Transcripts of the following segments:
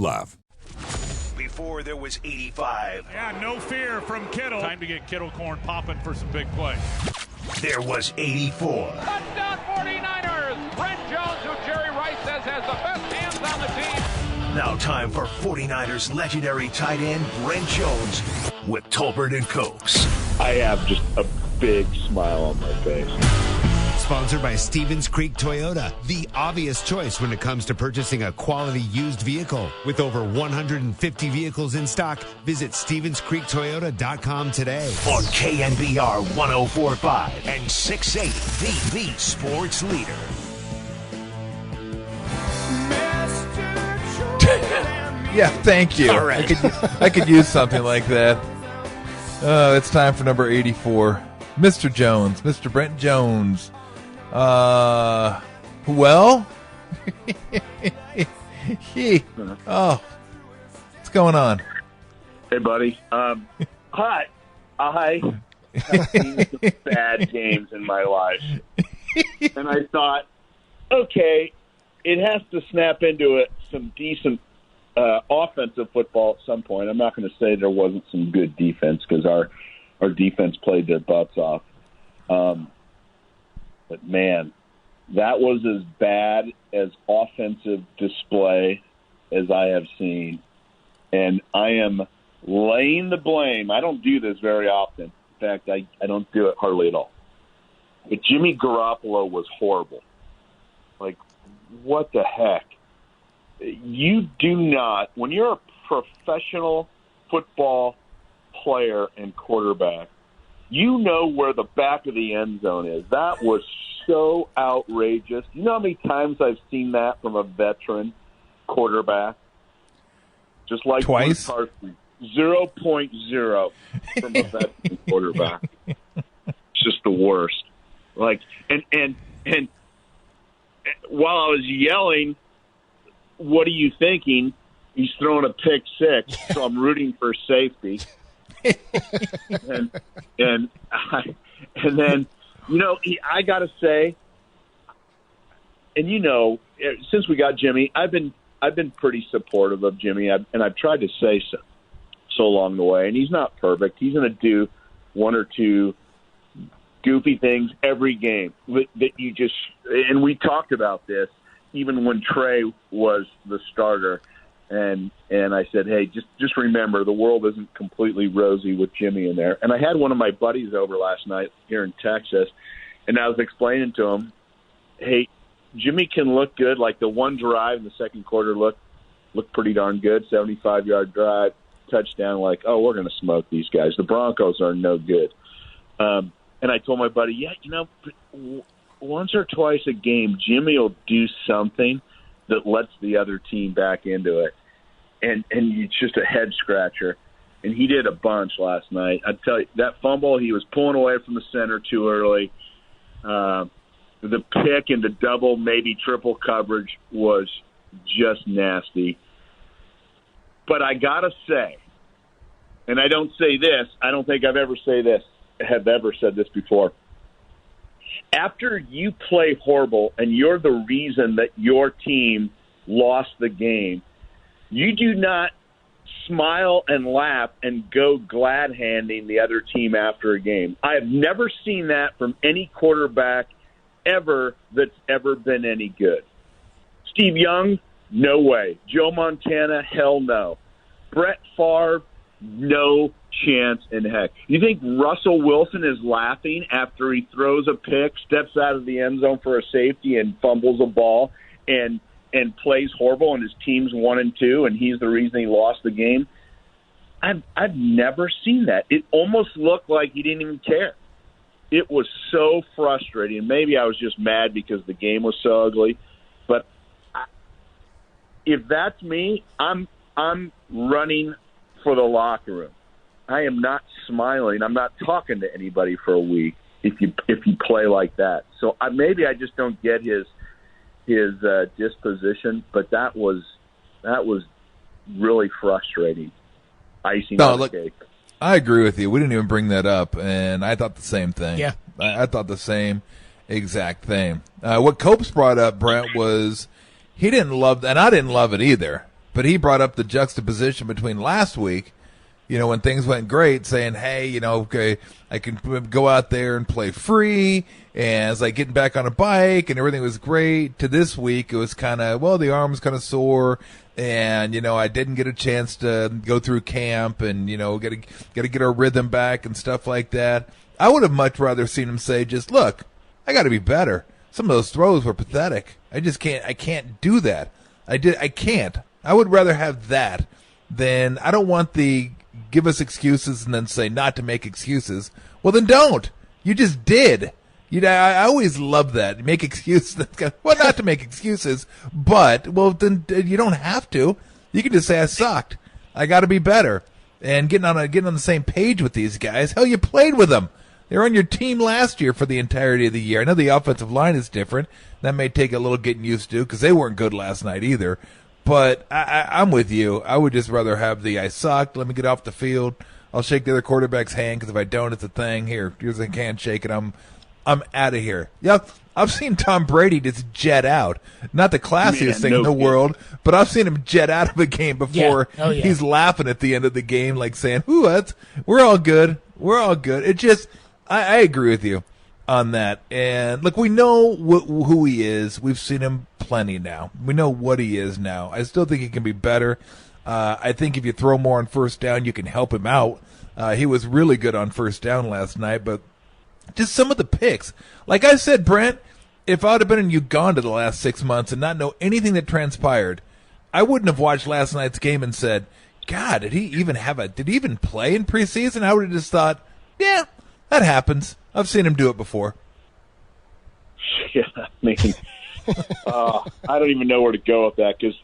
Love. Before there was 85. Yeah, no fear from Kittle. Time to get Kittle corn popping for some big plays. There was 84. Touchdown 49ers! Brent Jones, who Jerry Rice says has the best hands on the team. Now time for 49ers legendary tight end Brent Jones with Tolbert and Cokes. I have just a big smile on my face. Sponsored by Stevens Creek Toyota, the obvious choice when it comes to purchasing a quality used vehicle. With over 150 vehicles in stock, visit StevensCreekToyota.com today. On KNBR 104.5 and 680, the sports leader. Yeah, thank you. All right. I could use something like that. It's time for number 84. Mr. Jones, Mr. Brent Jones. Well, what's going on? Hey, buddy. Hi. I have seen some bad games in my life. And I thought, okay, it has to snap into some decent offensive football at some point. I'm not going to say there wasn't some good defense because our defense played their butts off. But, man, that was as bad as offensive display as I have seen. And I am laying the blame. I don't do this very often. In fact, I don't do it hardly at all. But Jimmy Garoppolo was horrible. Like, what the heck? You do not, when you're a professional football player and quarterback, you know where the back of the end zone is. That was so outrageous. You know how many times I've seen that from a veteran quarterback? Just like twice? 0.0 from a veteran quarterback. It's just the worst. Like, and while I was yelling, what are you thinking? He's throwing a pick six, so I'm rooting for safety. and then, you know, I got to say, and you know, since we got Jimmy, I've been pretty supportive of Jimmy, and I've tried to say so along the way. And he's not perfect. He's going to do one or two goofy things every game that you just. And we talked about this even when Trey was the starter. And I said, hey, just remember, the world isn't completely rosy with Jimmy in there. And I had one of my buddies over last night here in Texas, and I was explaining to him, hey, Jimmy can look good. Like the one drive in the second quarter looked pretty darn good, 75-yard drive, touchdown. Like, oh, we're going to smoke these guys. The Broncos are no good. And I told my buddy, yeah, you know, once or twice a game, Jimmy will do something that lets the other team back into it. And it's just a head scratcher. And he did a bunch last night. I tell you, that fumble, he was pulling away from the center too early. The pick into double, maybe triple coverage was just nasty. But I got to say, and I don't say this, I don't think I've ever said this before. After you play horrible and you're the reason that your team lost the game, you do not smile and laugh and go glad-handing the other team after a game. I have never seen that from any quarterback ever that's ever been any good. Steve Young, no way. Joe Montana, hell no. Brett Favre, no chance in heck. You think Russell Wilson is laughing after he throws a pick, steps out of the end zone for a safety and fumbles a ball and plays horrible and his team's 1-2 and he's the reason he lost the game? I've never seen that. It almost looked like he didn't even care. It was so frustrating. Maybe I was just mad because the game was so ugly. But if that's me, I'm running for the locker room. I am not smiling. I'm not talking to anybody for a week if you play like that. So maybe I just don't get his disposition, but that was really frustrating. Icing on the cake. I agree with you. We didn't even bring that up, and I thought the same thing. Yeah. I thought the same exact thing. What Copes brought up, Brent, was he didn't love, and I didn't love it either, But he brought up the juxtaposition between last week, when things went great, saying, hey, okay, I can go out there and play free, and it's like getting back on a bike, and everything was great, to this week, it was kind of, the arm was kind of sore, and, I didn't get a chance to go through camp, and, got to get our rhythm back and stuff like that. I would have much rather seen him say, just, look, I got to be better. Some of those throws were pathetic. I can't do that. I can't. I would rather have that than, I don't want the give us excuses and then say not to make excuses. Well, then don't. You just did. I always love that. Make excuses. Well, not to make excuses, but, then you don't have to. You can just say, I sucked. I got to be better. And getting on the same page with these guys. Hell, you played with them. They were on your team last year for the entirety of the year. I know the offensive line is different. That may take a little getting used to because they weren't good last night either. But I'm with you. I would just rather have I sucked. Let me get off the field. I'll shake the other quarterback's hand because if I don't, it's a thing. Here's a handshake, and I'm out of here. Yeah, I've seen Tom Brady just jet out. Not the classiest thing in the world, but I've seen him jet out of a game before. Yeah. Oh, yeah. He's laughing at the end of the game, like saying, we're all good. We're all good. It just, I agree with you on that. And look, we know who he is. We've seen him plenty now. We know what he is now. I still think he can be better. I think if you throw more on first down, you can help him out. He was really good on first down last night, but just some of the picks. Like I said, Brent, if I would have been in Uganda the last 6 months and not know anything that transpired, I wouldn't have watched last night's game and said, God, did he even play in preseason? I would have just thought, yeah, that happens. I've seen him do it before. Yeah, I mean, I don't even know where to go with that because,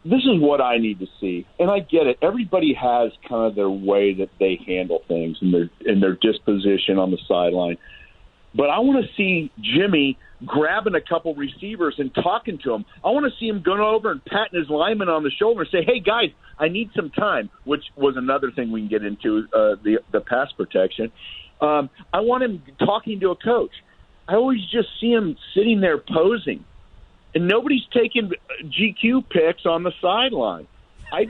this is what I need to see. And I get it. Everybody has kind of their way that they handle things and their disposition on the sideline. But I want to see Jimmy grabbing a couple receivers and talking to them. I want to see him going over and patting his lineman on the shoulder and say, hey, guys, I need some time, which was another thing we can get into, the pass protection. I want him talking to a coach. I always just see him sitting there posing. And nobody's taking GQ picks on the sideline. I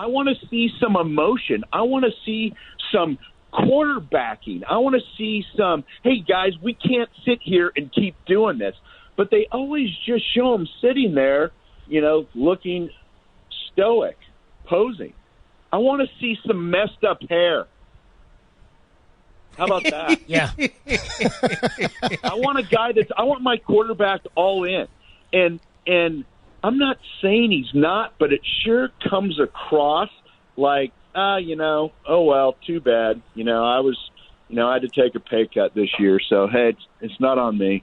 want to see some emotion. I want to see some quarterbacking. I want to see some, hey, guys, we can't sit here and keep doing this. But they always just show them sitting there, looking stoic, posing. I want to see some messed up hair. How about that? Yeah. I want my quarterback all in. And I'm not saying he's not, but it sure comes across like, oh, well, too bad. I had to take a pay cut this year, so, hey, it's not on me.